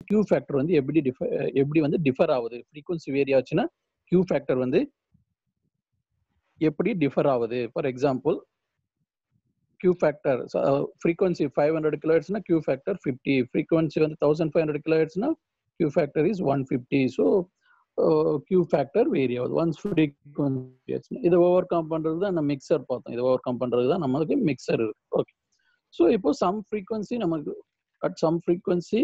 Q factor வந்து எப்படி வந்து டிஃபர் ஆகுது, ஃப்ரீக்வன்சி வேரி ஆச்சுன்னா Q ஃபேக்டர் வந்து எப்படி டிஃபர் ஆகுது. For example Q factor frequency 500 கிலோஹெர்ட்ஸ்னா Q ஃபேக்டர் 50, ஃப்ரீக்வன்சி வந்து 1500 கிலோஹெர்ட்ஸ்னா Q factor is 150. So Q factor vary ஆகுது ஒன்ஸ் ஃப்ரீக்வன்சி. இதை ஓவர் கம் பண்றது தான் நம்ம மிக்சர் பார்த்தோம். இதை ஓவர் கம் பண்றது தான் நமக்கு மிக்சர் இருக்கு. ஓகே, ஸோ இப்போ சம் ஃப்ரீக்வன்சி நமக்கு at some frequency.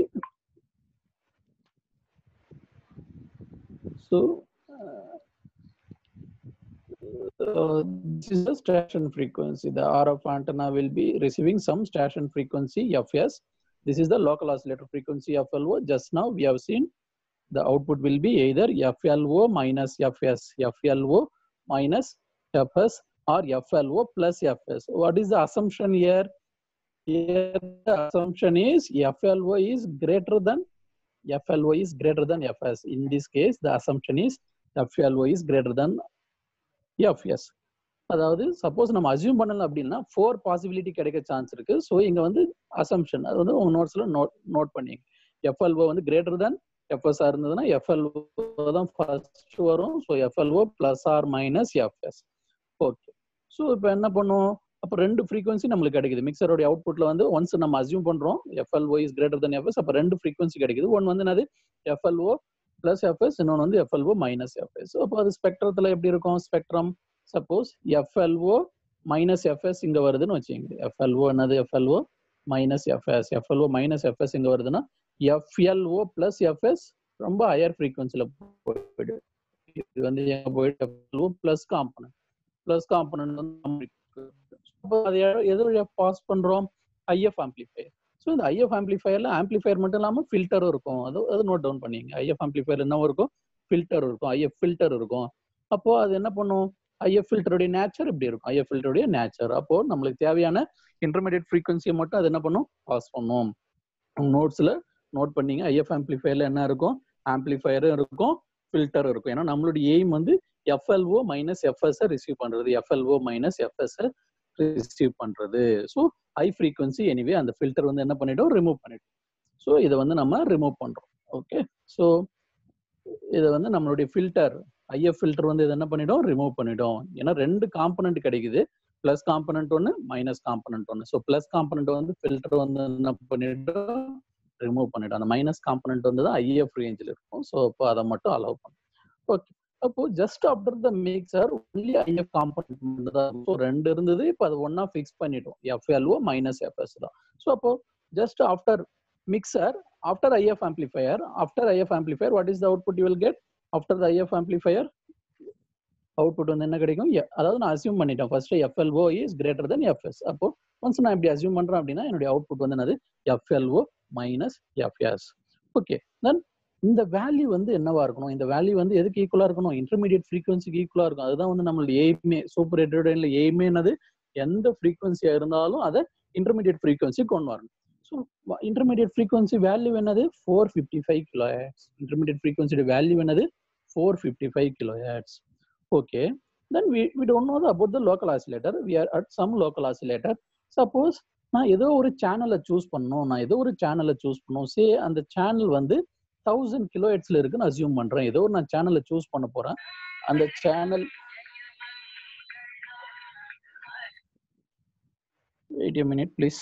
So this is the station frequency. The RF antenna will be receiving some station frequency Fs. This is the local oscillator frequency FLO. Just now we have seen the output will be either FLO minus Fs, FLO minus Fs, or FLO plus Fs. What is the assumption here? Here the assumption is FLO is greater than Fs. In this case, the assumption is FLO is greater than Fs. அதாவது suppose நம்ம assume பண்ணல அப்படின்னா 4 possibility கிடைக்க chance இருக்கு. So இங்க வந்து assumption அது வந்து உங்க நோட்ஸ்ல நோட் பண்ணிங்க. FLO வந்து கிரேட்டர் than Fs இருந்ததுன்னா FLO தான் ஃபர்ஸ்ட் வரும். So FLO plus or minus Fs. Okay, so இப்போ என்ன பண்ணுவோம், அப்போ 2 ஃப்ரீக்வன்சி நம்மளுக்கு கிடைக்குது. மிக்சரோட அவுட்புட்ல வந்து ஒன்ஸ் நம்ம அசியூம் பண்றோம் FLO is greater than Fs, அப்போ 2 ஃப்ரீக்வன்சி கிடைக்குது. ஒன்னு வந்து என்னது FLO பிளஸ் Fs, இன்னொன்று வந்து FLO மைனஸ் Fs. ஸோ அப்போ அது ஸ்பெக்ட்ரத்துல எப்படி இருக்கும், spectrum suppose FLO minus Fs இங்க வருதுன்னு வச்சுக்கோங்க. FLO என்னது FLO minus Fs, FLO minus Fs இங்க வருதுன்னா FLO பிளஸ் Fs ரொம்ப ஹையர் ஃப்ரீக்வன்சில போயிடு. இது வந்து எங்க போயிட்டு FLO பிளஸ் காம்பனன்ட் வந்து அது எது வழியா பாஸ் பண்றோம், IF ஆம்பிளிஃபையர். ஸோ இந்த IF ஆம்பிளிஃபையர்ல ஆம்பிளிஃபையர் மட்டும் இல்லாம ஃபில்டரும் இருக்கும். அது நோட் டவுன் பண்ணிங்க. IF ஆம்பிளிஃபையர் என்ன இருக்கும், ஃபில்டர் இருக்கும், IF ஃபில்டர் இருக்கும். அப்போ அது என்ன பண்ணும், IF ஃபில்டருடைய நேச்சர் இப்படி இருக்கும். IF ஃபில்டருடைய நேச்சர் அப்போ நம்மளுக்கு தேவையான இன்டர்மீடியட் ஃப்ரீக்வன்சியை மட்டும் அது என்ன பண்ணும், பாஸ் பண்ணும். நோட்ஸ்ல நோட் பண்ணீங்க. IF ஆம்பிளிஃபையர்ல என்ன இருக்கும், ஆம்பிளிஃபையரும் இருக்கும், ஃபில்டர் இருக்கும். ஏன்னா நம்மளுடைய எய்ம் வந்து FLO மைனஸ் FS ரிசீவ் பண்றது, FLO மைனஸ் FS ரிசீவ் பண்றது. ஸோ ஹை ஃப்ரீக்வன்சி எனிவே அந்த ஃபில்டர் வந்து என்ன பண்ணிட்டோம், ரிமூவ் பண்ணிட்டோம். ஸோ இதை வந்து நம்ம ரிமூவ் பண்றோம். ஓகே, ஸோ இதை வந்து நம்மளுடைய ஃபில்டர் IF ஃபில்டர் வந்து இதை என்ன பண்ணிடும், ரிமூவ் பண்ணிடும். ஏன்னா 2 காம்பனன்ட் கிடைக்குது, பிளஸ் காம்பனன்ட் ஒன்று, மைனஸ் காம்பனன்ட் ஒன்று. ஸோ பிளஸ் காம்பனன்ட் வந்து ஃபில்டர் வந்து என்ன பண்ணிடும், ரிமூவ் பண்ணிடும். அந்த மைனஸ் காம்பனன்ட் வந்து தான் IF ரேஞ்சில் இருக்கும். ஸோ அப்போ அதை மட்டும் அலோவ் பண்ணும். ஓகே, அப்போ just after the mixer only IF component தான். ஸோ 2 இருந்தது, இப்போ அது ஒன்னா ஃபிக்ஸ் பண்ணிட்டோம். FLO மைனஸ் FS தான். ஸோ அப்போ just after mixer, after IF amplifier, what is the output you will get after the IF amplifier? Output வந்து என்ன கிடைக்கும், அதாவது நான் அசியூம் பண்ணிட்டேன் first FLO is greater than Fs. அப்போ ஒன்ஸ் நான் இப்படி அசியூம் பண்றேன் அப்படின்னா என்னுடைய அவுட்புட் வந்து என்னது, FLO minus Fs. ஓகே, தென் இந்த வேல்யூ வந்து என்னவா இருக்கணும், இந்த வேல்யூ வந்து எதுக்கு ஈக்குவலா இருக்கணும், இன்டர்மீடியட் ஃப்ரீக்வன்சிக்கு ஈக்குவலா இருக்கும். அதுதான் வந்து நம்மளுடைய எய்மே. சூப்பர் ஹெட்டரோடைன்ல எய்மே என்னது, எந்த ஃப்ரீக்வன்சியா இருந்தாலும் அதை இன்டர்மீடியட் ஃப்ரீக்வன்சி கொண்டு வரணும். So intermediate frequency value என்னது 455 kilohertz. Intermediate frequency value என்னது 455 kilohertz. Okay, then we don't know about the local oscillator. We are at some local oscillator. Suppose நான் ஏதோ ஒரு சேனலை சூஸ் பண்ணணும். சே அந்த சேனல் வந்து 1000 கிலோஹெர்ட்ஸ்ல இருக்குன்னு அசியூம் பண்றேன். ஏதோ நான் சேனலை சூஸ் பண்ண போறேன். அந்த channel, wait a minute please.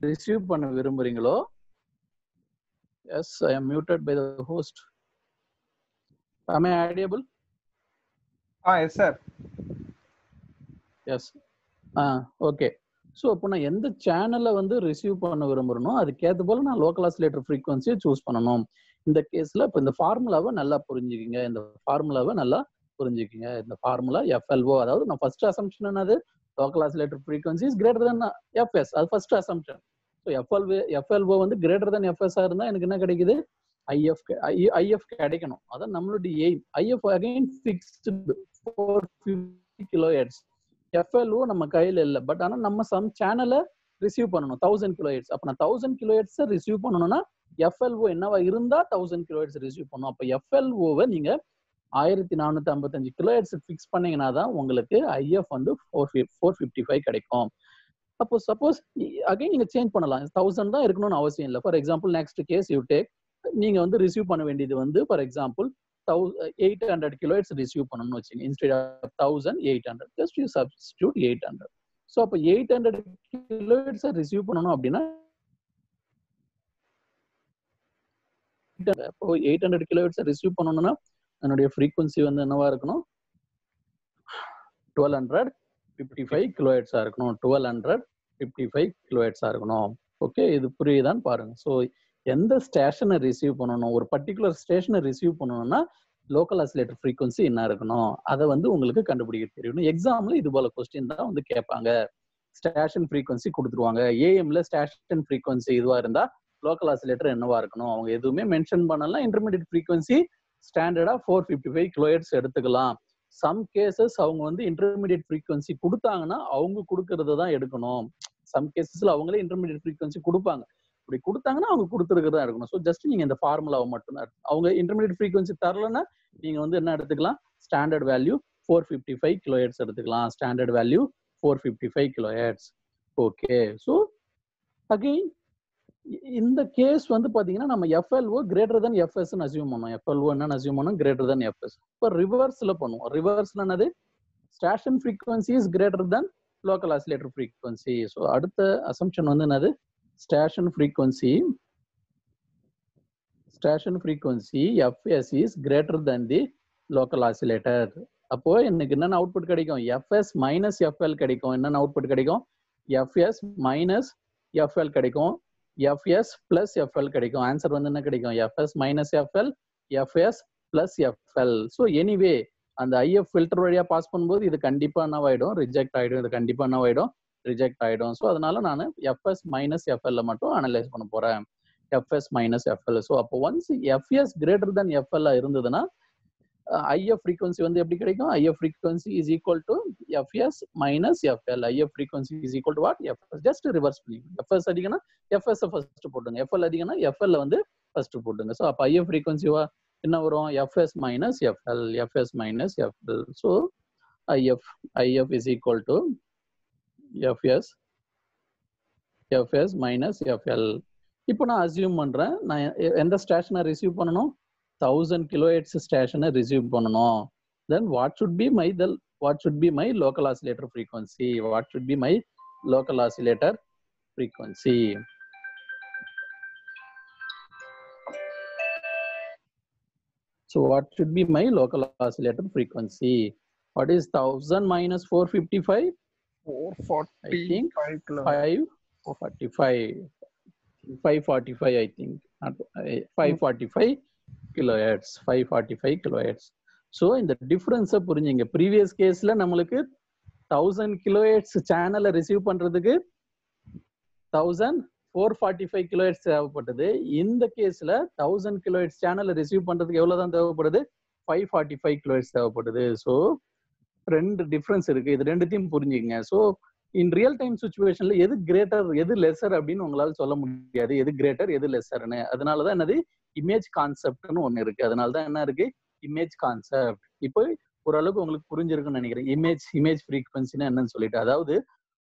Receive பண்ண விரும்புறீங்களோ, yes, I am muted by the host. Am I audible? Yes sir. Yes. Okay. So இப்போ நான் எந்த சேனலை வந்து ரிசீவ் பண்ண விரும்புறனோ அதுக்கேற்ற போல நான் லோக்கல் ஆசிலேட்டர் ஃப்ரீக்வன்சியை சூஸ் பண்ணணும். இந்த கேஸ்ல இப்போ இந்த ஃபார்முலாவை நல்லா புரிஞ்சுக்கிங்க. இந்த ஃபார்முலா FLO, அதாவது நான் ஃபர்ஸ்ட் அசம்ஷன் என்னது, local oscillator frequency is greater than FS. அது ஃபர்ஸ்ட் அசம்ஷன். ஸோ FLO வந்து கிரேட்டர் தென் FS இருந்தா எனக்கு என்ன கிடைக்குது, IF கிடைக்கணும். அதான் நம்மளுடைய aim. IF again fixed 450 kHz. FLO நம்ம கையில இல்லை, பட் ஆனா நம்ம சம் சேனலை ரிசீவ் பண்ணணும் 1000 kHz. அப்ப நான் 1000 kHz ரிசீவ் பண்ணணும்னா FLO என்னவா இருந்தா 1000 kHz ரிசீவ் பண்ணணும். அப்ப FLO-வை நீங்க 1455 kHz ஃபிக்ஸ் பண்ணீங்கன்னா தான் உங்களுக்கு IF வந்து 455 கிடைக்கும். அப்போ சப்போஸ் அகைன் நீங்க சேஞ்ச் பண்ணலாம், 1000 தான் இருக்கணும்னு அவசியம் இல்லை. For example next case you take, நீங்க வந்து ரிசீவ் பண்ண வேண்டியது வந்து ஃபார் எக்ஸாம்பிள் 800 kHz ரிசீவ் பண்ணணும்னு வச்சுங்க. Instead of 1800 just you substitute 800. So அப்போ 800 kHz ரிசீவ் பண்ணணும் அப்படின்னா இப்போ 800 kHz ரிசீவ் பண்ணணும்னா என்னுடைய ஃப்ரீக்வன்சி வந்து என்னவா இருக்கணும், 1255 kHz இருக்கணும். 1255 kHz இருக்கணும். ஓகே, இது புரியுதான்னு பாருங்க. ஸோ எந்த ஸ்டேஷனை ரிசீவ் பண்ணணும், ஒரு பர்டிகுலர் ஸ்டேஷனை ரிசீவ் பண்ணணும்னா லோக்கல் ஆசிலேட்டர் ஃப்ரீக்வன்சி என்ன இருக்கணும், அதை வந்து உங்களுக்கு கண்டுபிடிக்க தெரியணும். எக்ஸாம்ல இது போல கொஸ்டின் தான் வந்து கேட்பாங்க. ஸ்டேஷன் ஃப்ரீக்வன்சி கொடுத்துருவாங்க. ஏஎம்ல ஸ்டேஷன் ஃப்ரீக்வன்சி இதுவா இருந்தா லோக்கல் ஆசிலேட்டர் என்னவா இருக்கணும், அவங்க எதுவுமே மென்ஷன் பண்ணலாம். இன்டர்மீடியட் ஃப்ரீக்வன்சி ஸ்டாண்டர்டா 455 kHz எடுத்துக்கலாம். சம் கேசஸ் அவங்க வந்து இன்டர்மீடியட் ஃப்ரீக்வன்சி கொடுத்தாங்கன்னா அவங்க கொடுக்கறத தான் எடுக்கணும். சம் கேசஸ்ல அவங்களே இன்டர்மீடியட் ஃப்ரீக்வன்சி கொடுப்பாங்க. இப்படி கொடுத்தாங்கன்னா அவங்க கொடுத்துருக்கிறதா இருக்கணும். ஸோ ஜஸ்ட் நீங்க இந்த ஃபார்முலாவை மட்டும் தான், அவங்க இன்டர்மீடியட் ஃப்ரீக்வன்சி தரலன்னா நீங்க வந்து என்ன எடுத்துக்கலாம், ஸ்டாண்டர்ட் வேல்யூ 455 kHz எடுத்துக்கலாம். Standard value 455 kHz. Okay, so again இந்த கேஸ் வந்து பாத்தீங்கன்னா நம்ம FLO greater than FS assume பண்ணோம். FLO என்னன்னு அசியூம் பண்ணோம், கிரேட்டர் தென் FS. இப்போ ரிவர்ஸ்ல பண்ணுவோம். ரிவர்ஸ்ல என்னது, station frequency is greater than local oscillator frequency. So அடுத்த அசம்ஷன் வந்து என்னது, station frequency FS is greater than the local oscillator. அப்போ எனக்கு என்னென்ன அவுட்புட் கிடைக்கும், FS மைனஸ் FL கிடைக்கும். என்னென்ன அவுட்புட் கிடைக்கும், FS மைனஸ் FL கிடைக்கும், FS பிளஸ் FL கிடைக்கும். ஆன்சர் வந்து என்ன கிடைக்கும், FS minus FL, FS plus FL. So anyway அந்த IF ஃபில்டர் வழியா பாஸ் பண்ணும்போது இது கண்டிப்பா என்னவாயிடும், ரிஜெக்ட் ஆயிடும். இது கண்டிப்பா என்னவாயிடும், ரிஜெக்ட் ஆயிடும். ஸோ அதனால நான் FS மைனஸ் FL மட்டும் அனலைஸ் பண்ண போறேன். FS minus FL. ஸோ அப்போ once FS greater than FL இருந்ததுன்னா IF frequency வந்து எப்படி கிடைக்கும், IF frequency is equal to FS minus FL. IF frequency is equal to what, FS. just reverse பண்ணிங்க. FS அதிகம்னா FS first போடுங்க, FL அதிகம்னா FL வந்து first போடுங்க. So அப்போ IF frequency என்ன வரும், FS minus FL, FS minus FL. So IF is equal to FS minus FL. இப்போ நான் assume பண்றேன், நான் எந்த ஸ்டேஷனை ரிசீவ் பண்ணணும், 1000 kHz ஸ்டேஷனை ரிசீவ் பண்ணணும். Then what should be my local oscillator frequency? What should be my local oscillator frequency? So what should be my local oscillator frequency? What is 1000 minus 455? 445. I think 545. I think 545 kilohertz. 545 kilohertz. So in the difference புரிஞ்சுங்க. previous caseல நம்மளுக்கு 1000 kilohertz சேனலை receive பண்றதுக்கு 1445 kilohertz தேவைப்பட்டது. இந்த கேஸ்ல 1000 kilohertz சேனலை receive பண்றதுக்கு எவ்வளவுதான் தேவைப்படுது, 545 kilohertz தேவைப்படுது. ஸோ ரெண்டு டிஃபரன்ஸ் இருக்கு, இது ரெண்டுத்தையும் புரிஞ்சுக்கங்க. ஸோ இன் ரியல் டைம் சுச்சுவேஷன்ல எது கிரேட்டர் எது லெசர் அப்படின்னு உங்களால சொல்ல முடியாது, எது கிரேட்டர் எது லெசர்னு. அதனாலதான் என்னது இமேஜ் கான்செப்ட்னு ஒண்ணு இருக்கு. அதனாலதான் என்ன இருக்கு, இமேஜ் கான்செப்ட். இப்போ ஓரளவுக்கு உங்களுக்கு புரிஞ்சிருக்குன்னு நினைக்கிறேன். இமேஜ் ஃப்ரீக்வன்சினா என்னன்னு சொல்லிட்டு, அதாவது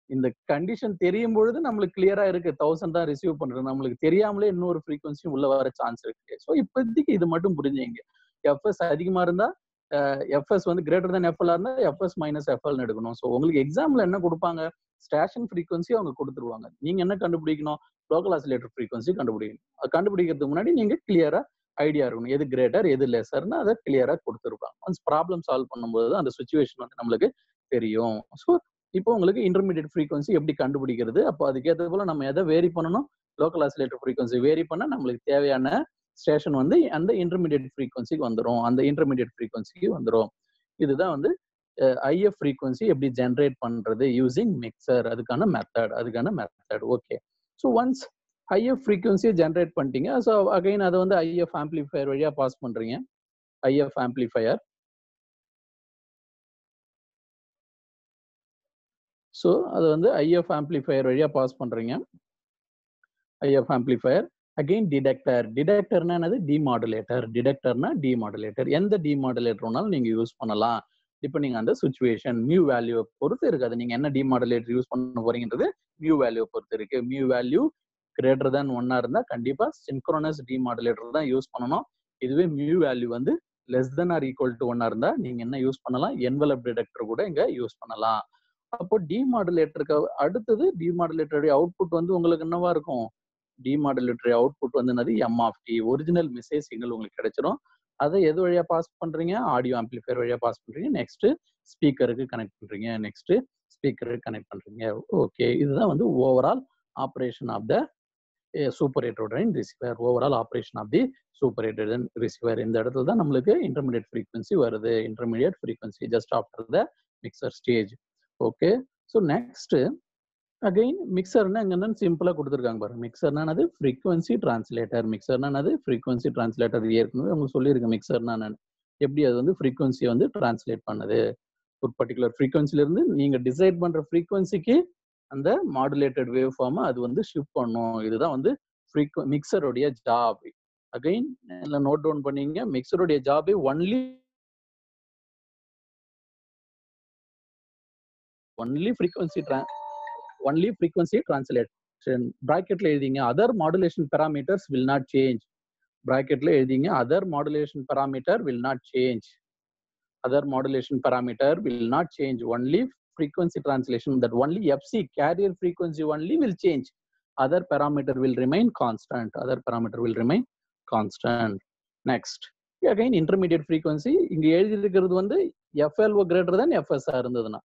இந்த கண்டிஷன் தெரியும் பொழுது நம்மளுக்கு கிளியரா இருக்கு 1000 தான் ரிசீவ் பண்றது, நம்மளுக்கு தெரியாமலே இன்னொரு ஃப்ரீக்வன்சி உள்ள வர சான்ஸ் இருக்கு. ஸோ இப்போதைக்கு இது மட்டும் புரிஞ்சுங்க. FS அதிகமா இருந்தா FS வந்து கிரேட்டர் தென் FL இருந்தா FS மைனஸ் FL எடுக்கணும். ஸோ உங்களுக்கு எக்ஸாம்ல என்ன கொடுப்பாங்க, ஸ்டேஷன் ஃப்ரீக்வன்சி அவங்க கொடுத்துருவாங்க. நீங்க என்ன கண்டுபிடிக்கணும், லோக்கல் ஆசிலேட்டர் ஃப்ரீக்வன்சி கண்டுபிடிக்கணும். அது கண்டுபிடிக்கிறதுக்கு முன்னாடி நீங்க கிளியரா ஐடியா இருக்கணும், எது கிரேட்டர் எது லெசர்னு அதை கிளியரா கொடுத்துருப்பாங்க. ஒன்ஸ் ப்ராப்ளம் சால்வ் பண்ணும்போது அந்த சுச்சுவேஷன் வந்து நம்மளுக்கு தெரியும். ஸோ இப்போ உங்களுக்கு இன்டர்மீடியட் ஃப்ரீக்வன்சி எப்படி கண்டுபிடிக்கிறது, அப்போ அதுக்கேற்ற போல நம்ம எதை வேரி பண்ணணும், லோக்கல் ஆசிலேட்டர் ஃப்ரீக்வன்சி வேரி பண்ணா நம்மளுக்கு தேவையான ஸ்டேஷன் வந்து அந்த இன்டர்மீடியட் ஃப்ரீக்வன்சிக்கு வந்துடும், அந்த இன்டர்மீடியட் ஃப்ரீக்வன்சிக்கு வந்துடும். இதுதான் வந்து ஐஎஃப் ஃப்ரீக்வன்சி எப்படி ஜென்ரேட் பண்றது யூசிங் மிக்சர், அதுக்கான method. Okay, so once IF ஃப்ரீக்வன்சியை ஜென்ரேட் பண்ணிட்டீங்க. ஸோ அகைன் அதை வந்து ஐஎஃப் ஆம்பிளிஃபையர் வழியா பாஸ் பண்றீங்க. ஐஎஃப் ஆம்பிளிஃபையர், ஸோ அது வந்து ஐஎஃப் ஆம்பிளிஃபையர் வழியா பாஸ் பண்றீங்க. IF amplifier again detector. டிடெக்டர்னா என்னது, டிமாடுலேட்டர். டிடெக்டர்னா டிமாடுலேட்டர். எந்த டிமாடுலேட்டர் வேணாலும் நீங்க யூஸ் பண்ணலாம். இப்போ நீங்க அந்த சுச்சுவேஷன் மியூ வேல்யூ பொறுத்து இருக்கு. அது நீங்க என்ன டிமாடுலேட்டர் யூஸ் பண்ண போறீங்கன்றது மியூ வேல்யூ பொறுத்து இருக்கு. மியூ வேல்யூ கிரேட்டர் தேன் 1 இருந்தா கண்டிப்பா சின்க்ரோனஸ் டிமாடுலேட்டர் தான் யூஸ் பண்ணணும். இதுவே மியூ வேல்யூ வந்து less than or equal to 1 இருந்தா நீங்க என்ன யூஸ் பண்ணலாம், என்வலப் டிடெக்டர் கூட இங்க யூஸ் பண்ணலாம். அப்போ டிமாடுலேட்டருக்கு அடுத்தது டிமாடுலேட்டருடைய அவுட்புட் வந்து உங்களுக்கு என்னவா இருக்கும், டிமாடுலேட்டரி அவுட்புட் வந்து என்னது, M of T, original message signal உங்களுக்கு கிடைச்சிடும். அதை எது வழியா பாஸ் பண்றீங்க, ஆடியோ ஆம்பிளிஃபையர் வழியா பாஸ் பண்றீங்க. நெக்ஸ்ட் ஸ்பீக்கருக்கு கனெக்ட் பண்றீங்க. நெக்ஸ்ட் ஸ்பீக்கருக்கு கனெக்ட் பண்றீங்க. ஓகே, இதுதான் வந்து overall operation of the super heterodyne receiver. Overall operation of the super heterodyne receiver. இந்த இடத்துல தான் நம்மளுக்கு இன்டர்மீடியட் ஃப்ரீக்வன்சி வருது. Intermediate frequency just after the mixer stage. Okay, so next again மிக்சர்னா என்னன்னு சிம்பிளா கொடுத்துருக்காங்க பாருங்க. மிக்சர்னா என்னது, ஃப்ரீக்வன்சி டிரான்ஸ்லேட்டர். மிக்சர்னா என்னது, ஃப்ரீக்வன்சி டிரான்ஸ்லேட்டர். ஏற்கனவே உங்களுக்கு சொல்லியிருக்கு மிக்சர்னா என்னன்னு, எப்படி அது வந்து ஃப்ரீக்வன்சியை வந்து டிரான்ஸ்லேட் பண்ணுது. ஒரு பர்டிகுலர் ஃப்ரீக்வன்சில இருந்து நீங்க டிசைட் பண்ற ஃப்ரீக்வன்சிக்கு அந்த மாடுலேட்டட் வேவ் ஃபார்ம் அது வந்து ஷிஃப்ட் பண்ணும். இதுதான் வந்து மிக்சருடைய ஜாப். அகைன் நோட் டவுன் பண்ணீங்க, மிக்சருடைய ஜாப் ஒன்லி frequency translation. பிராக்கெட்ல எழுதிங்க, other modulation parameters will not change. பிராக்கெட்ல எழுதிங்க, other modulation parameter will not change. Other modulation parameter will not change. Only frequency translation, that only fc carrier frequency only will change. Other parameter will remain constant. Next, again intermediate frequency இங்க எழுதி இருக்கிறது வந்து FLO greater than FSR இருந்ததுன்னா,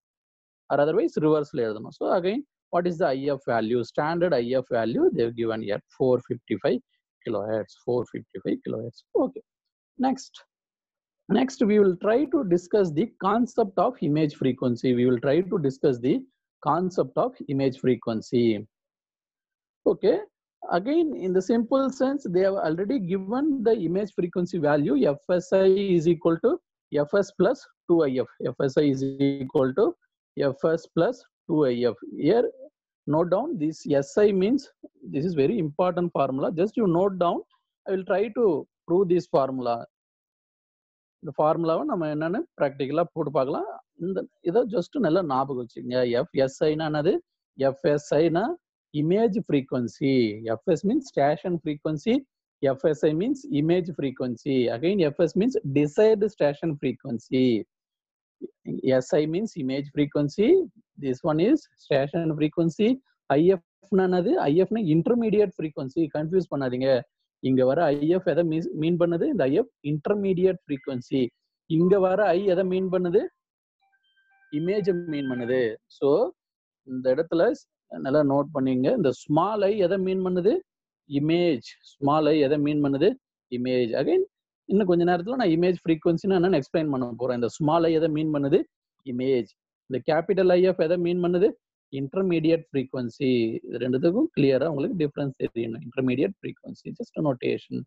or otherwise reverse ல எழுதணும். So again, what is the IF value? Standard IF value they have given here 455 kilohertz. 455 kilohertz. Okay. Next we will try to discuss the concept of image frequency. Okay. Again, in the simple sense, they have already given the image frequency value. FSI is equal to FS plus 2IF. FSI is equal to FS plus 2IF. Here, note down this SI means, this is very important formula. Just you note down. I will try to prove this formula. இந்த ஃபார்முலாவை நம்ம என்னன்னு ப்ராக்டிக்கலா போட்டு பார்க்கலாம். இந்த இதை just நல்லா ஞாபகம் வச்சுக்கோங்க. எஃப்எஸ்ஐனா என்னது, எஃப்எஸ்ஐனா image frequency. FS means station frequency, FSI means image frequency. Again FS means desired station frequency. SI means image frequency. This one is station frequency. IF என்னது, IF னா intermediate frequency. கன்ஃபியூஸ் பண்ணாதீங்க. இங்க வர IF எதை மீன் பண்ணுது, இந்த IF intermediate frequency. இங்க வர I எதை மீன் பண்ணுது, இமேஜ் மீன் பண்ணுது. ஸோ இந்த இடத்துல நல்லா நோட் பண்ணீங்க, இந்த ஸ்மால் I எதை மீன் பண்ணுது, இமேஜ். ஸ்மால் I எதை மீன் பண்ணுது, இமேஜ். அகைன் இன்னும் கொஞ்ச நேரத்துல நான் இமேஜ் ஃப்ரீக்வன்சின்னு என்னன்னு எக்ஸ்பிளைன் பண்ண போறேன். இந்த ஸ்மால் ஐ எதை மீன் பண்ணுது, இமேஜ். இந்த கேபிட்டல் ஐஎஃப் எதை மீன் பண்ணுது, இன்டர்மீடியட் ஃப்ரீக்வன்சி. இது ரெண்டுத்துக்கும் கிளியரா உங்களுக்கு டிஃபரன்ஸ் தெரியணும். Intermediate frequency just notation.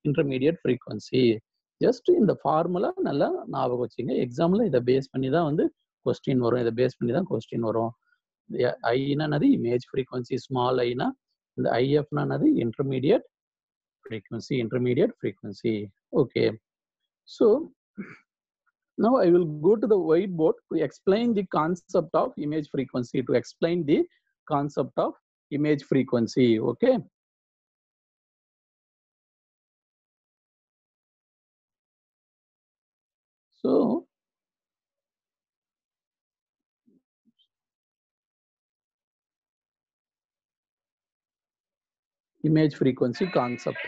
Intermediate frequency just இந்த ஃபார்முலா நல்லா ஞாபகம் வச்சுங்க. எக்ஸாம்ல இதை பேஸ் பண்ணி தான் வந்து கொஸ்டின் வரும். இதை பேஸ் பண்ணி தான் கொஸ்டின் வரும். ஐனா என்னது, இமேஜ் ஃப்ரீக்வன்சி. ஸ்மால் ஐனா இந்த ஐஎஃப்னா என்னது, intermediate frequency. Okay, so now I will go to the whiteboard to explain the concept of image frequency. Okay, so image frequency concept.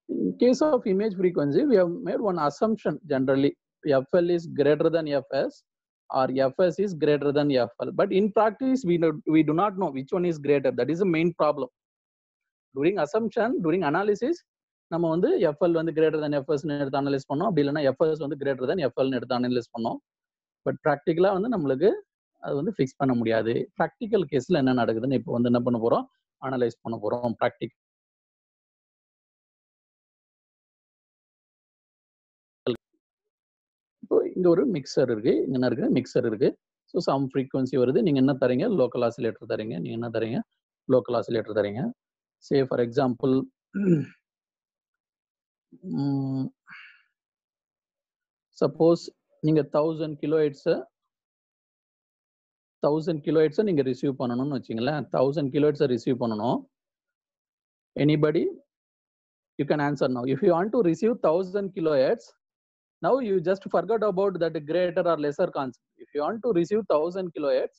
In case of image frequency, we have made one assumption generally. FL is greater than FS or FS is greater than FL. But in practice, we do not know which one is greater. That is the main problem. During assumption, during analysis, நம்ம வந்து FL வந்து greater than FS னு எடுத்து analyse பண்ணோம். அப்படி இல்லைன்னா FS வந்து greater than FL னு எடுத்து அனலைஸ் பண்ணோம். பட் ப்ராக்டிக்கலா வந்து நம்மளுக்கு அது வந்து ஃபிக்ஸ் பண்ண முடியாது. ப்ராக்டிக்கல் கேஸ்ல என்ன நடக்குதுன்னு இப்போ வந்து என்ன பண்ண போறோம், அனலைஸ் பண்ண போறோம். ப்ராக்டிக்கல் இப்போ இங்க ஒரு மிக்சர் இருக்கு, இங்க என்ன இருக்கு, மிக்சர் இருக்கு. ஸோ சம் ஃப்ரீக்வன்சி வருது. நீங்க என்ன தரீங்க, லோக்கல் ஆசிலேட்டர் தரீங்க. நீங்க என்ன தரீங்க, லோக்கல் ஆசிலேட்டர் தரீங்க. சே ஃபார் எக்ஸாம்பிள் சப்போஸ் நீங்க 1000 கிலோஹெர்ட்ஸை நீங்க ரிசீவ் பண்ணணும்னு வச்சுங்களேன். 1000 கிலோஹெர்ட்ஸை ரிசீவ் பண்ணணும். Anybody you can answer now. If you want to receive 1000 kilohertz, now you just forget about that greater or lesser concept. If you want to receive 1000 kilohertz,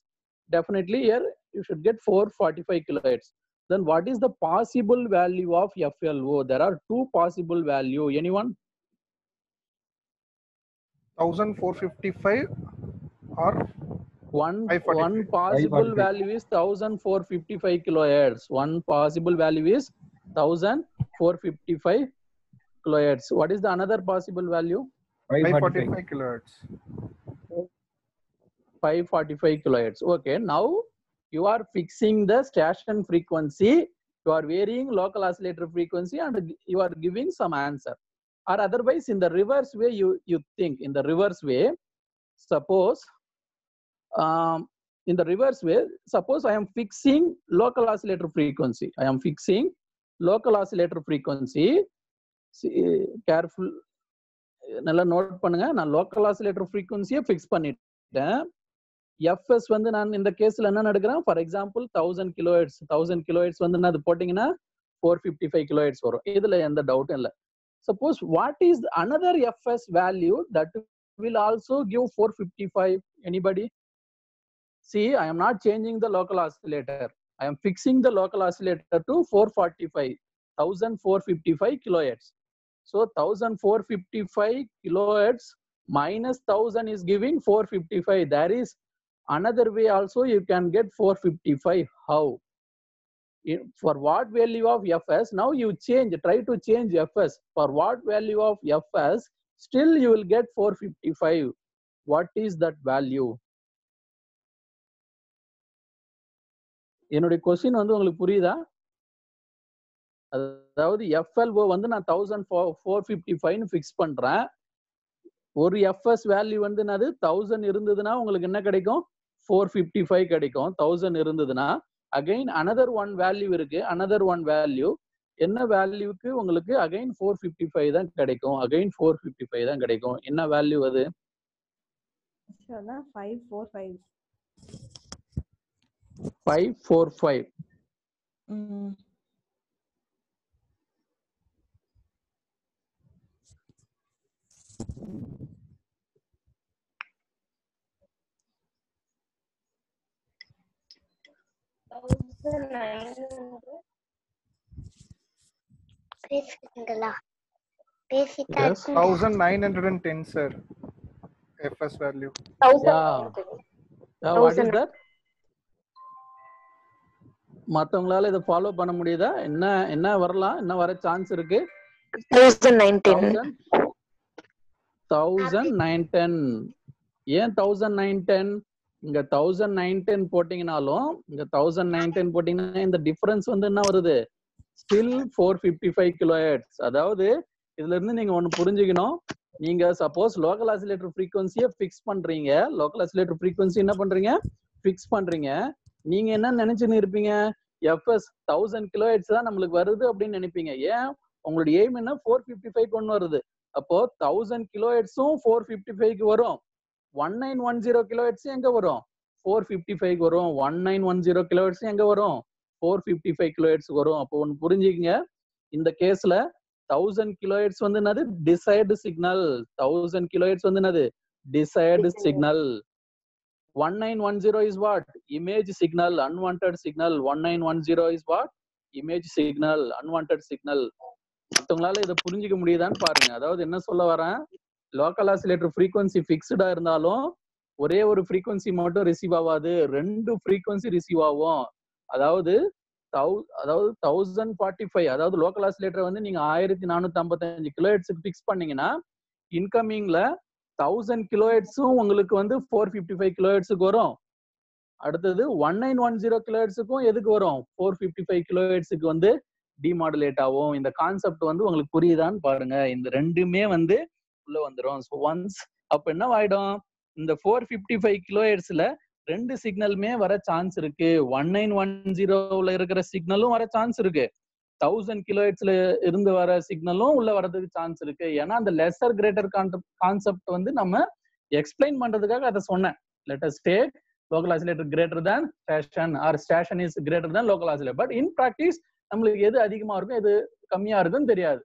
definitely here you should get 445 kilohertz. Then what is the possible value of FLO? There are two possible value. Anyone? 1455 or One possible value is 1455 kilohertz. One possible value is 1455 kilohertz. What is the another possible value? 545 kilohertz. 545 kilohertz. Okay, now you are fixing the station frequency, you are varying local oscillator frequency, and you are giving some answer. Or otherwise, in the reverse way, you think in the reverse way. Suppose in the reverse way, suppose I am fixing local oscillator frequency. I am fixing local oscillator frequency. Careful, நல்லா note பண்ணுங்க. நான் local oscillator ஃப்ரீக்வன்சியை fix பண்ணிட்டேன். FS வந்து நான் இந்த கேஸ்ல என்ன எடுக்கிறேன், ஃபார் எக்ஸாம்பிள் 1000 கிலோஹெர்ட்ஸ் வந்து அது போட்டீங்கன்னா 455 கிலோஹெர்ட்ஸ் வரும். இதுல எந்த டவுட்டும் இல்லை. Suppose what is another FS value that will also give 455? Anybody? See, I am not changing the local oscillator. I am fixing the local oscillator to 1455 kilohertz. So 1455 kilohertz minus 1000 is giving 455. There is another way also you can get 455. How? For what value of Fs? Now you try to change Fs. For what value of Fs? Still you will get 455. What is that value? என்னுடைய question வந்து உங்களுக்கு புரியுதா? அதாவது FLO வந்து நான் 1455 fix பண்றேன். ஒரு FS value வந்து என்னது 1000 இருந்ததுன்னா உங்களுக்கு என்ன கிடைக்கும், 455 கிடைக்கும். 1000 இருந்ததுன்னா அகைன் another one வேல்யூ இருக்கு. another one வேல்யூ என்ன வேல்யூக்கு உங்களுக்கு அகைன் 455 தான் கிடைக்கும். அகைன் 455 தான் கிடைக்கும். என்ன வேல்யூ அது? 545. 545. Yes, 1910, sir. FS value. Yeah, what is that? மத்தவங்களால இத ஃபாலோ பண்ண முடியுதா? என்ன வரலாம், என்ன வர சான்ஸ் இருக்கு? 1910. ஏன் 1910? இங்க 1910 போட்டீங்கனாலும் இங்க 1910 போட்டீங்கன்னா இந்த டிஃபரன்ஸ் வந்து என்ன வருது? Still 455 kilohertz. அதாவது இதுல இருந்து நீங்க ஒன்னு புரிஞ்சுக்கணும். நீங்க சப்போஸ் லோக்கல் ஆசிலேட்டர் ஃப்ரீக்வன்சியை ஃபிக்ஸ் பண்றீங்க. லோக்கல் ஆசிலேட்டர் ஃப்ரீக்வன்சி என்ன பண்றீங்க? ஃபிக்ஸ் பண்றீங்க. நீங்க என்ன நினைச்சுன்னு இருப்பீங்க? எஃப்எஸ் 1000 கிலோஹெர்ட்ஸ் தான் நம்மளுக்கு வருது அப்படின்னு நினைப்பீங்க. ஏன்? உங்களுடைய எய்ம் என்ன? 455 கொண்டு வருது. அப்போ 1000 கிலோஹெர்ட்ஸும் 455க்கு வரும். 1910 கிலோஹெர்ட்ஸ் எங்க வரும்? 455 வரும். 1910 கிலோஹெர்ட்ஸ் எங்க வரும்? 455 கிலோஹெர்ட்ஸ் வரும். அப்போ ஒன்னு புரிஞ்சுக்கங்க, இந்த கேஸ்ல 1000 கிலோஹெர்ட்ஸ் வந்து என்னது? Desired signal. 1000 கிலோஹெர்ட்ஸ் வந்து என்னது? Desired signal. 1910 is what? Image signal, unwanted signal. 1910 is what? Image signal, unwanted signal. மற்றவங்களால இதை புரிஞ்சிக்க முடியுதான்னு பாருங்க. அதாவது என்ன சொல்ல வரேன், லோக்கல் ஆசிலேட்டர் ஃப்ரீக்வன்சி ஃபிக்ஸ்டா இருந்தாலும் ஒரே ஒரு ஃப்ரீக்வன்சி மட்டும் ரிசீவ் ஆகாது, 2 ஃப்ரீக்வன்சி ரிசீவ் ஆகும். அதாவது 1045, அதாவது லோக்கல் ஆசிலேட்டர் வந்து நீங்க 1455 கிலோஹெர்ட்ஸ்க்கு ஃபிக்ஸ் பண்ணீங்கன்னா இன்கமிங்ல 1000 கிலோஹெர்ட்ஸும் உங்களுக்கு வந்து 455 கிலோஹெர்ட்ஸுக்கு வரும். அடுத்தது 1910 கிலோஹெர்ட்ஸுக்கும் எதுக்கு வரும், 455 கிலோஹெர்ட்ஸுக்கு வந்து டிமாடுலேட் ஆகும். இந்த கான்செப்ட் வந்து உங்களுக்கு புரியுதான்னு பாருங்க. இந்த ரெண்டுமே வந்து உள்ள வந்துடும். ஸோ ஒன்ஸ் அப்ப என்ன ஆயிடும், இந்த 455 கிலோஹெர்ட்ஸ்ல 2 சிக்னலுமே வர சான்ஸ் இருக்கு. 1910ல இருக்கிற சிக்னலும் வர சான்ஸ் இருக்கு, 1000 கிலோஹெர்ட்ஸ்ல இருந்து வர சிக்னலும் உள்ள வரதுக்கு சான்ஸ் இருக்கு. ஏன்னா அந்த லெஸர் கிரேட்டர் கான்செப்ட் வந்து நம்ம எக்ஸ்பிளைன் பண்றதுக்காக அதை சொன்னேன். Let us take local oscillator greater than station or station is greater than local oscillator. But in practice நம்மளுக்கு எது அதிகமா இருக்கும் எது கம்மியா இருக்குன்னு தெரியாது.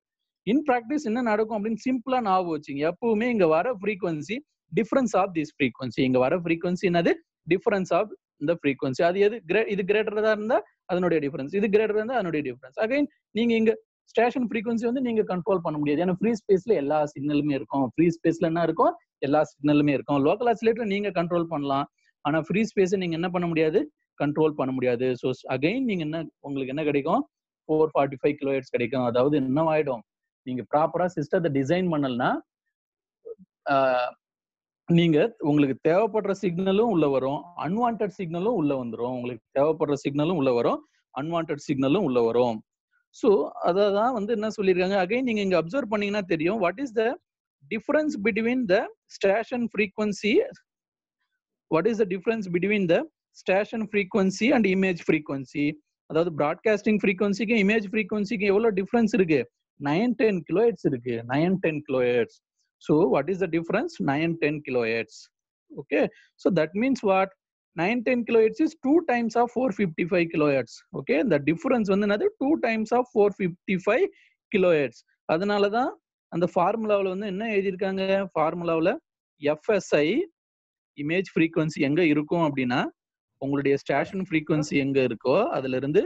இன் பிராக்டிஸ் என்ன நடக்கும் அப்படின்னு சிம்பிளா ஞாபகம் வச்சுங்க. எப்பவுமே இங்க வர frequency difference of this frequency. இங்க வர ஃப்ரீக்வன்சி என்னது, டிஃபரன்ஸ் ஆஃப் இந்த ஃப்ரீக்வன்சி. அது எது இது கிரேட்டரா இருந்தா அதனுடைய டிஃபரன்ஸ், இது கிரேட்டரா இருந்தா அதனுடைய டிஃபரன்ஸ். அகைன் நீங்க இங்க ஸ்டேஷன் ஃப்ரீக்வன்சி வந்து நீங்க கண்ட்ரோல் பண்ண முடியாது. ஏன்னா ஃப்ரீ ஸ்பேஸ்ல எல்லா சிக்னலுமே இருக்கும். ஃப்ரீ ஸ்பேஸ்ல என்ன இருக்கும், எல்லா சிக்னலுமே இருக்கும். லோக்கல் ஆசிலேட்டர் நீங்க கண்ட்ரோல் பண்ணலாம், ஆனா ஃப்ரீ ஸ்பேஸ் நீங்க என்ன பண்ண முடியாது, கண்ட்ரோல் பண்ண முடியாது. ஸோ அகைன் நீங்க என்ன, உங்களுக்கு என்ன கிடைக்கும், 445 கிலோஹெர்ட்ஸ் கிடைக்கும். அதாவது என்ன ஆயிடும், நீங்க ப்ராப்பரா சிஸ்டத்தை டிசைன் பண்ணலன்னா நீங்க உங்களுக்கு தேவைப்படுற சிக்னலும் உள்ள வரும், அன்வான்டட் சிக்னலும் உள்ள வந்துடும். உங்களுக்கு தேவைப்படுற சிக்னலும் உள்ள வரும், அன்வான்டட் சிக்னலும் உள்ள வரும். ஸோ அதான் வந்து என்ன சொல்லியிருக்காங்க, அகைன் நீங்க இங்க அப்சர்வ் பண்ணீங்கன்னா தெரியும், what is the difference between the station frequency, what is the difference between the station frequency and image frequency. அதாவது பிராட்காஸ்டிங் ஃப்ரீக்வன்சிக்கு இமேஜ் ஃப்ரீக்வன்சிக்கு எவ்வளவு டிஃபரன்ஸ் இருக்கு, 910 கிலோஹெர்ட்ஸ் இருக்கு, 910 kilohertz. so what is the difference, 910 kilohertz. okay, so that means what, 910 kilohertz is 2 times of 455 kilohertz. okay, the difference வந்து என்னது, 2 times of 455 kilohertz. அதனால தான் அந்த ஃபார்முலாவில் வந்து என்ன எழுதியிருக்காங்க, ஃபார்முலாவில் FSI இமேஜ் ஃப்ரீக்வன்சி எங்க இருக்கும் அப்படின்னா, உங்களுடைய ஸ்டேஷன் ஃப்ரீக்வன்சி எங்க இருக்கோ அதுல இருந்து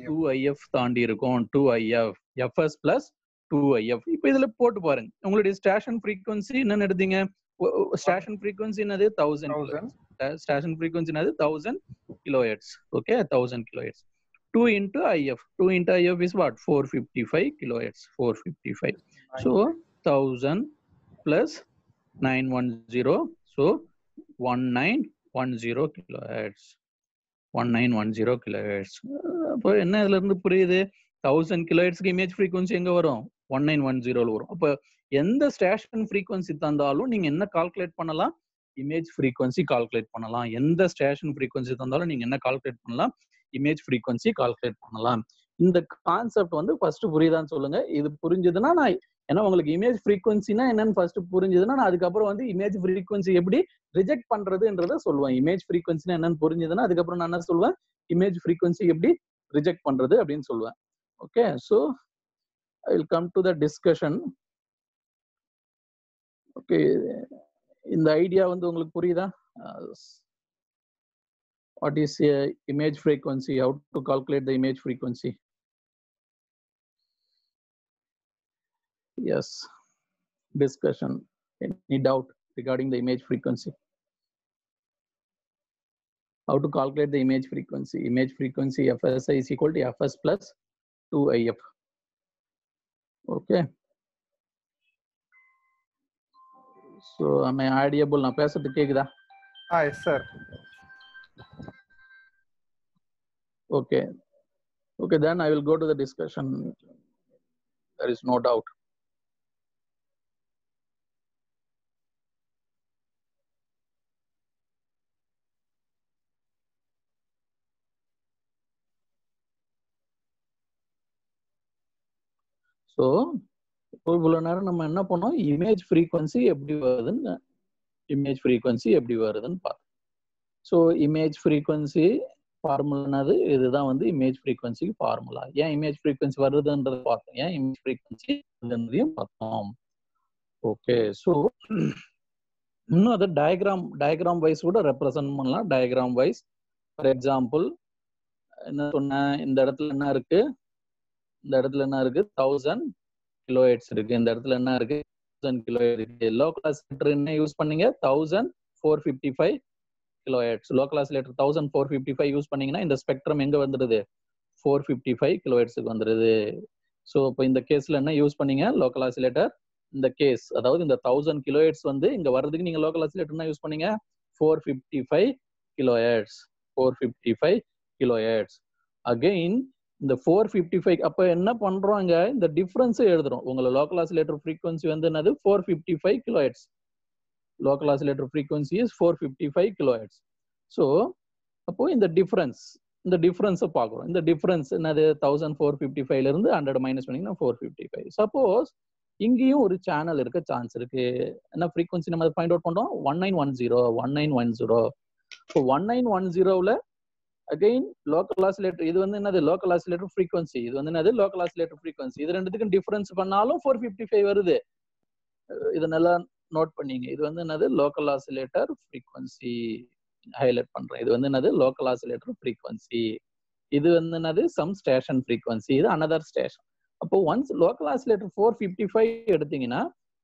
2IF தாண்டி இருக்கும். 2IF FS plus 2IF. இப்போ இதுல போட்டு பாருங்க, உங்களுடைய ஸ்டேஷன் ஃப்ரீக்வன்சி என்னன்னு எடுத்தீங்க, ஸ்டேஷன் ஃப்ரீக்வன்சி என்னது 1000, ஸ்டேஷன் ஃப்ரீக்வன்சி என்னது 1000 kilohertz. Okay, 1000 kilohertz. 2 into IF, 2 into IF is what, 455 kilohertz, 455. so 1000 plus 910, so 1910 kilohertz, 1910 kilohertz. அப்போ என்ன இதுல இருந்து புரியுது, 1000 கிலோஹெர்ட்ஸ்க்கு இமேஜ் ஃப்ரீக்வன்சி எங்க வரும், 1910 வரும். அப்ப எந்த ஸ்டேஷன் ஃப்ரீக்வன்சி தந்தாலும் நீங்க என்ன கால்குலேட் பண்ணலாம், இமேஜ் ஃப்ரீக்வன்சி கால்குலேட் பண்ணலாம். எந்த ஸ்டேஷன் ஃப்ரீக்வன்சி தந்தாலும் நீங்க என்ன கால்குலேட் பண்ணலாம், இமேஜ் ஃப்ரீக்வன்சி கால்குலேட் பண்ணலாம். இந்த கான்செப்ட் வந்து ஃபர்ஸ்ட் புரியுதான்னு சொல்லுங்க. இது புரிஞ்சதுன்னா நான், ஏன்னா உங்களுக்கு இமேஜ் ஃப்ரீக்வன்சினா என்னன்னு ஃபர்ஸ்ட் புரிஞ்சதுன்னா நான் அதுக்கப்புறம் வந்து இமேஜ் ஃப்ரீக்வன்சி எப்படி ரிஜெக்ட் பண்றதுன்றத சொல்லுவேன். இமேஜ் ஃப்ரீக்வன்சினா என்னன்னு புரிஞ்சதுன்னா அதுக்கப்புறம் நான் என்ன சொல்லுவேன், இமேஜ் ஃப்ரீக்வன்சி எப்படி ரிஜெக்ட் பண்றது அப்படின்னு சொல்லுவேன். Okay, so I will come to the discussion. Okay, இந்த ஐடியா வந்து உங்களுக்கு புரியுதா, what is image frequency, how to calculate the image frequency. Yes, discussion. Any doubt regarding the image frequency? How to calculate the image frequency? Image frequency FSI is equal to FS plus 2IF. Okay. So am I audible? Na pesadu kekudha? Yes sir. Okay. Okay, then I will go to the discussion. There is no doubt. So இவ்வளோ நேரம் நம்ம என்ன பண்ணோம், image frequency எப்படி வருதுன்னு, image frequency எப்படி வருதுன்னு பார்த்தோம். ஸோ இமேஜ் ஃப்ரீக்வன்சி ஃபார்முலானது இதுதான் வந்து இமேஜ் ஃப்ரீக்வன்சிக்கு ஃபார்முலா. ஏன் இமேஜ் ஃப்ரீக்வன்சி வருதுன்றதை பார்த்தோம், ஏன் இமேஜ் ஃப்ரீக்வன்சி வருதுன்றதையும் பார்த்தோம். ஓகே, ஸோ இன்னும் அதை டயக்ராம் வைஸ் கூட ரெப்ரசன்ட் பண்ணலாம். டயக்ராம் வைஸ், ஃபார் எக்ஸாம்பிள் என்ன சொன்னேன், இந்த இடத்துல என்ன இருக்கு, இந்த இடத்துல என்ன இருக்கு, 1000 கிலோஹெர்ட்ஸ் இருக்கு. இந்த இடத்துல என்ன இருக்கு, 1000 கிலோஹெர்ட்ஸ் இருக்கு. லோக்கல் ஆசிலேட்டர் என்ன யூஸ் பண்ணீங்க, 1455 கிலோஹெர்ட்ஸ். லோக்கல் ஆசிலேட்டர் 1455 யூஸ் பண்ணீங்கன்னா இந்த ஸ்பெக்ட்ரம் எங்க வந்துடுது, 455 கிலோஹெர்ட்ஸுக்கு வந்துடுது. ஸோ இப்போ இந்த கேஸ்ல என்ன யூஸ் பண்ணீங்க, லோக்கல் ஆசிலேட்டர். இந்த கேஸ் அதாவது இந்த 1000 கிலோஹெர்ட்ஸ் வந்து இங்க வர்றதுக்கு நீங்க லோக்கல் ஆசிலேட்டர் என்ன யூஸ் பண்ணீங்க, 455 கிலோஹெர்ட்ஸ். 455 கிலோஹெர்ட்ஸ். அகைன் இந்த 455 அப்ப என்ன பண்றோங்க, இந்த டிஃபரன்ஸ் எழுதுறோம். உங்களோட லோக்கல் ஆசிலேட்டர் ஃப்ரீக்வன்சி வந்து என்னது, 455 kilohertz. Local oscillator frequency is 455 kilohertz. So அப்போ இந்த டிஃபரன்ஸை பார்க்குறோம். இந்த டிஃபரன்ஸ் என்னது, 1455ல இருந்து 100 மைனஸ் பண்ணீங்கன்னா 455. சப்போஸ் இங்கேயும் ஒரு சேனல் இருக்க சான்ஸ் இருக்கு. என்ன ஃப்ரீக்வன்சி நம்ம ஃபைண்ட் அவுட் பண்றோம், 1910. இப்போ 1910ல அகைன் லோக்கல் ஆசிலேட்டர், இது வந்து என்னது, லோக்கல் ஆசிலேட்டர் ஃப்ரீக்வன்சி. இது வந்து என்னது, லோக்கல் ஆசிலேட்டர் ஃப்ரீக்வன்சி. இது ரெண்டுத்துக்கும் டிஃபரன்ஸ் பண்ணாலும் 455 வருது. இது நல்லா நோட் பண்ணீங்க. இது வந்து என்னது, லோக்கல் ஆசிலேட்டர் ஃப்ரீக்வன்சி. ஹைலைட் பண்றேன். இது வந்து என்னது, லோக்கல் ஆசிலேட்டர் ஃப்ரீக்வன்சி. இது வந்து என்னது, சம் ஸ்டேஷன் ஃப்ரீக்வன்சி. இது அனதர் ஸ்டேஷன். அப்போ ஒன்ஸ் லோக்கல் ஆசிலேட்டர் 455 எடுத்தீங்கன்னா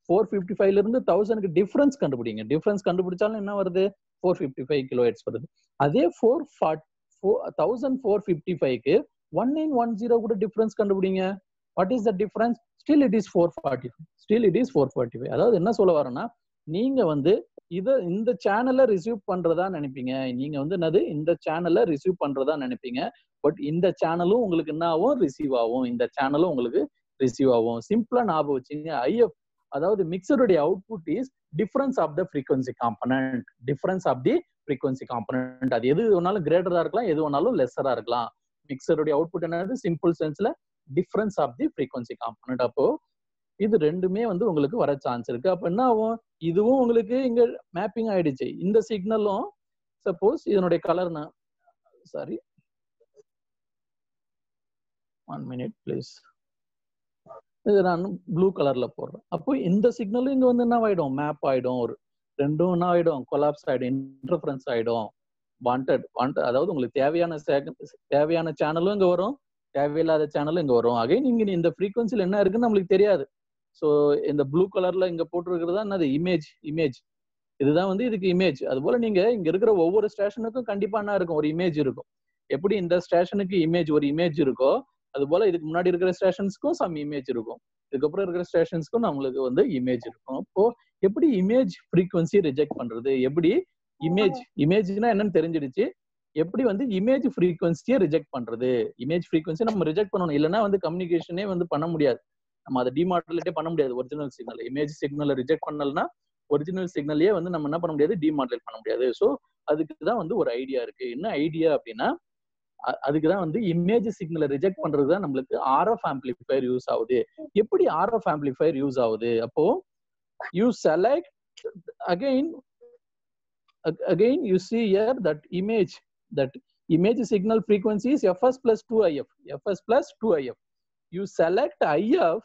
455ல இருந்து 1000க்கு டிஃபரன்ஸ் கண்டுபிடிங்க. டிஃபரன்ஸ் கண்டுபிடிச்சாலும் என்ன வருது, 455 கிலோஹெர்ட்ஸ் வருது. அதே 1455க்கு 1910 கூட டிஃபரன்ஸ் கண்டுபிடிங்க. What is the difference, still it is 445. அதாவது என்ன சொல்ல வரேன்னா, நீங்க வந்து இந்த சேனலை ரிசீவ் பண்றதா நினைப்பீங்க. நீங்க வந்து என்னது, இந்த சேனலை ரிசீவ் பண்றதா நினைப்பீங்க. பட் இந்த சேனலும் உங்களுக்கு என்ன ஆகும், ரிசீவ் ஆகும். இந்த சேனலும் உங்களுக்கு ரிசீவ் ஆகும். சிம்பிளா ஞாபகம் வச்சுங்க. ஐஎஃப் அதாவது மிக்சருடைய output is difference of the frequency component. Difference of the frequency component. அது எது வேணாலும் கிரேட்டரா இருக்கலாம், எது வேணாலும் லெஸரா இருக்கலாம். மிக்சருடைய அவுட்புட் என்னது, சிம்பிள் சென்ஸ்ல difference of the frequency component. அப்போ இது ரெண்டுமே வந்து உங்களுக்கு வர சான்ஸ் இருக்கு. அப்ப என்ன ஆகும், இதுவும் உங்களுக்கு இங்க மேப்பிங் ஆயிடுச்சு. இந்த சிக்னலும் சப்போஸ் இதனுடைய கலர், சாரி 1 மினிட் ப்ளீஸ், இது நான் ப்ளூ கலர்ல போடுறேன். அப்போ இந்த சிக்னலும் இங்க வந்து என்ன ஆயிடும், மேப் ஆயிடும். ஒரு ரெண்டும் என்ன ஆயிடும், கொலாப்ஸ் ஆயிடும், இன்டர்ஃபரன்ஸ் ஆயிடும். வாண்டட் அதாவது உங்களுக்கு தேவையான சேனலும் இங்க வரும், தேவையில்லாத சேனலும் இங்க வரும். அகைன் இங்க இந்த ஃப்ரீக்வன்சில என்ன இருக்குன்னு நம்மளுக்கு தெரியாது. ஸோ இந்த ப்ளூ கலர்ல இங்க போட்டிருக்கிறது தான் என்னது, இமேஜ். இதுதான் வந்து இதுக்கு இமேஜ். அது போல நீங்க இங்க இருக்கிற ஒவ்வொரு ஸ்டேஷனுக்கும் கண்டிப்பா என்ன இருக்கும், ஒரு இமேஜ் இருக்கும். எப்படி இந்த ஸ்டேஷனுக்கு ஒரு இமேஜ் இருக்கோ, அது போல இதுக்கு முன்னாடி இருக்கிற ஸ்டேஷன்ஸ்க்கும் சம் இமேஜ் இருக்கும். இதுக்கப்புறம் இருக்கிற ஸ்டேஷன்ஸ்க்கும் நம்மளுக்கு வந்து இமேஜ் இருக்கும். அப்போ எப்படி இமேஜ் ஃப்ரீக்வன்சி ரிஜெக்ட் பண்றது, எப்படி இமேஜ்னா என்னன்னு தெரிஞ்சிடுச்சு. எப்படி வந்து இமேஜ் ஃப்ரீக்வன்சியை ரிஜெக்ட் பண்றது. இமேஜ் ஃப்ரீக்வன்சி நம்ம ரிஜெக்ட் பண்ணணும், இல்லைன்னா வந்து கம்யூனிகேஷனே வந்து பண்ண முடியாது. நம்ம அதை டிமாடுலேட்டே பண்ண முடியாது. ஒரிஜினல் சிக்னல் இமேஜ் சிக்னலை ரிஜெக்ட் பண்ணலன்னா ஒரிஜினல் சிக்னலையே வந்து நம்ம என்ன பண்ண முடியாது, டிமாடுலேட் பண்ண முடியாது. ஸோ அதுக்கு தான் வந்து ஒரு ஐடியா இருக்கு. என்ன ஐடியா அப்படின்னா, அதுக்கு தான் வந்து இமேஜ் சிக்னலை ரிஜெக்ட் பண்றது தான் நம்மளுக்கு ஆர்எஃப் ஆம்பிளிஃபையர் யூஸ் ஆகுது. எப்படி ஆர்எஃப் ஆம்பிளிஃபையர் யூஸ் ஆகுது, அப்போ you select again you see here that image signal frequency is fs plus 2if. You select if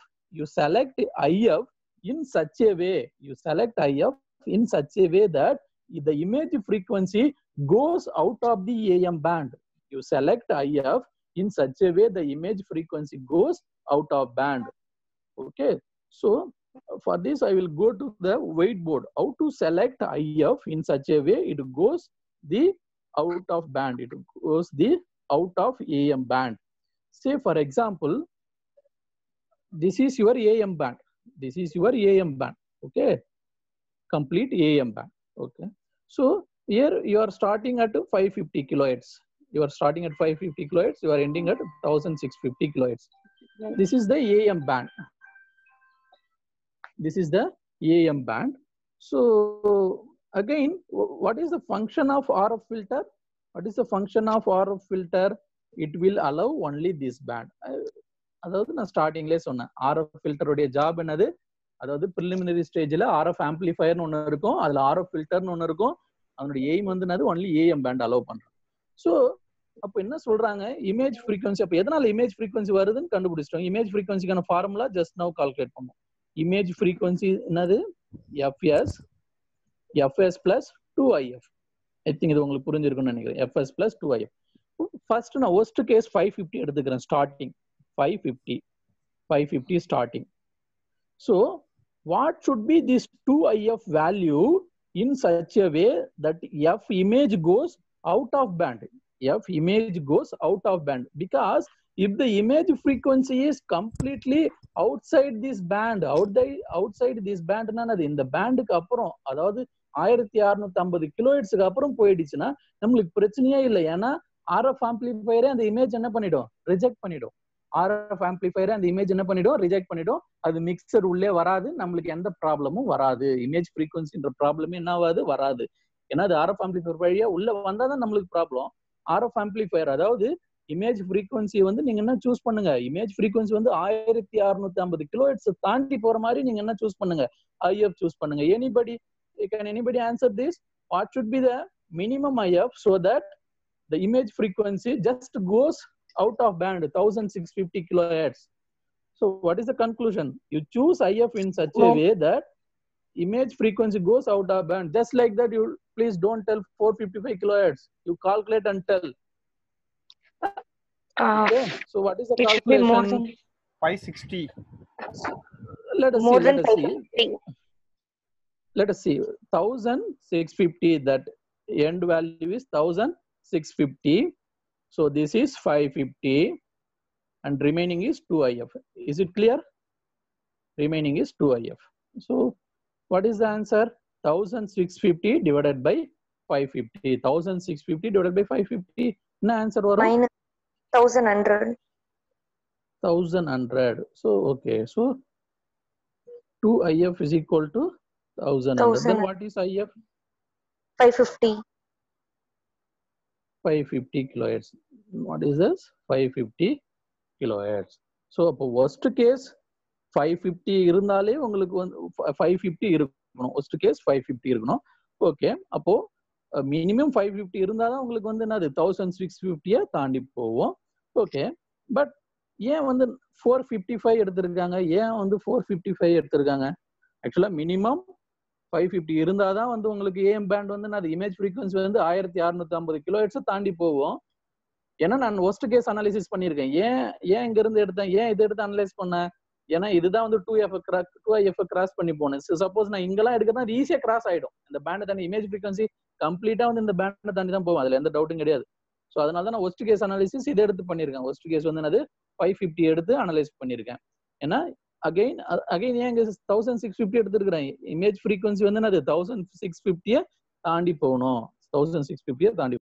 in such a way, that the image frequency goes out of the AM band. You select if in such a way the image frequency goes out of band. Okay, so for this I will go to the whiteboard. How to select IF in such a way it goes the out of band, it goes the out of AM band. Say for example, this is your AM band, okay, complete AM band. Okay, so here you are starting at 550 kilohertz. You are ending at 1650 kilohertz. This is the AM band. So again, what is the function of RF filter? It will allow only this band. அதாவது நான் ஸ்டார்டிங்லேயே சொன்னேன், RF ஃபில்டருடைய job என்னது, அதாவது preliminary ஸ்டேஜில் RF ஆம்பிளிஃபயர்னு ஒன்று இருக்கும், அதில் RF ஃபில்டர்னு ஒன்று இருக்கும். அதனுடைய எய்ம் வந்து என்னது, ஒன்லி AM பேண்ட் அலோவ் பண்ணுறோம். ஸோ அப்போ என்ன சொல்றாங்க, இமேஜ் ஃப்ரீக்வன்சி. அப்போ எதனால இமேஜ் ஃப்ரீக்வன்சி வருதுன்னு கண்டுபிடிச்சிட்டோம். இமேஜ் ஃப்ரீக்வன்சிக்கான ஃபார்முலா ஜஸ்ட் நவ் கால்குலேட் பண்ணும். இமேஜ் ஃப்ரீக்வன்சி என்னது, fs plus 2if. I think இது உங்களுக்கு புரிஞ்சிருக்கும்னு நினைக்கிறேன். fs plus 2if. ஃபர்ஸ்ட் நான் worst case 550 எடுத்துக்கிறேன் starting 550 starting. So what should be this 2IF value in such a way that F image goes out of band? F image goes out of band, because if the image frequency is completely outside this band, outside this band na அது இந்த பேண்டுக்கு அப்புறம் அதாவது 1650 கிலோஹெர்ட்ஸ்க்கு அப்புறம் போயிடுச்சுன்னா நமக்கு பிரச்சனையே இல்லை. ஏன்னா RF ஆம்பிளிஃபையரே அந்த இமேஜ் என்ன பண்ணிடும், ரிஜெக்ட் பண்ணிடும். RF ஆம்பிளிஃபையரே அந்த இமேஜ் என்ன பண்ணிடும், ரிஜெக்ட் பண்ணிடும். அது மிக்சர் உள்ளே வராது, நம்மளுக்கு எந்த ப்ராப்ளமும் வராது. இமேஜ் ஃப்ரீக்வன்சின்ற ப்ராப்ளமே என்னவாது வராது. ஏன்னா அது RF ஆம்பிளிஃபையர் வழியா உள்ள வந்தாதான் நம்மளுக்கு ப்ராப்ளம். RF ஆம்பிளிஃபையர் அதாவது இமேஜ் ஃப்ரீக்வன்சி வந்து நீங்க என்ன சூஸ் பண்ணுங்க, இமேஜ் ஃப்ரீக்வன்சி வந்து 1650 கிலோஹெர்ட்ஸ் தாண்டி போற மாதிரி நீங்க என்ன சூஸ் பண்ணுங்க, IF சூஸ் பண்ணுங்க. Can anybody answer this? What should be the minimum IF so that the image frequency just goes out of band 1650 kilohertz? So what is the conclusion? You choose IF in such a way that image frequency goes out of band. Just like that, you please don't tell 455 kilohertz. You calculate and tell. Okay. So what is the calculation? More than 560. Let us more see. than Let us see. 550. Let us see. 1650. That end value is 1650. So this is 550, and remaining is 2IF. Is it clear? Remaining is 2IF. So what is the answer? 1650 divided by 550. 1650 divided by 550. Na answer varum? Minus 1100. 1100. So okay. So 2IF is equal to 1100. Then what is IF? 550. 550 kilohertz. What is this? 550 kilohertz. So worst case 550 இருந்தாலே உங்களுக்கு வந்து 550 இருக்கணும். worst case 550 இருக்கணும். Okay, அப்போ minimum 550 இருந்தாதான் உங்களுக்கு வந்து என்னது 1650 தாண்டி போவோம். ஓகே, பட் ஏன் வந்து 455 எடுத்திருக்காங்க, ஏன் வந்து 455 எடுத்திருக்காங்க? ஆக்சுவலா மினிமம் 550 இருந்தாதான் வந்து உங்களுக்கு AM பேண்ட் வந்து அது இமேஜ் ஃப்ரீக்வன்சி வந்து 1650 கிலோஹெர்ட்ஸ் தாண்டி போவோம். ஏன்னா நான் worst கேஸ் அனாலிசிஸ் பண்ணியிருக்கேன். ஏன் இங்க இருந்து எடுத்தேன், ஏன் இதை எடுத்து அனலைஸ் பண்ணேன்? ஏன்னா இதுதான் வந்து 2IF கிராஸ் பண்ணி போனேன். சப்போஸ் நான் இங்கெல்லாம் எடுக்கிறதா ஈஸியா கிராஸ் ஆயிடும். இந்த பேண்டை தாண்டி இமேஜ் ஃப்ரீக்வன்சி கம்ப்ளீட்டா வந்து இந்த பேண்டை தாண்டி தான் போவோம். அதுல எந்த டவுட்டும் கிடையாது. ஸோ அதனால தான் நான் worst கேஸ் அனாலிசிஸ் இதை எடுத்து பண்ணியிருக்கேன். worst கேஸ் வந்து என்னது 550 எடுத்து அனலைஸ் பண்ணியிருக்கேன். ஏன்னா அகைன் ஏன் இங்க 1650 எடுத்துருக்கிறேன், இமேஜ் ஃப்ரீக்வன்சி வந்து என்னது 1650 தாண்டி போகணும், 1650 தாண்டி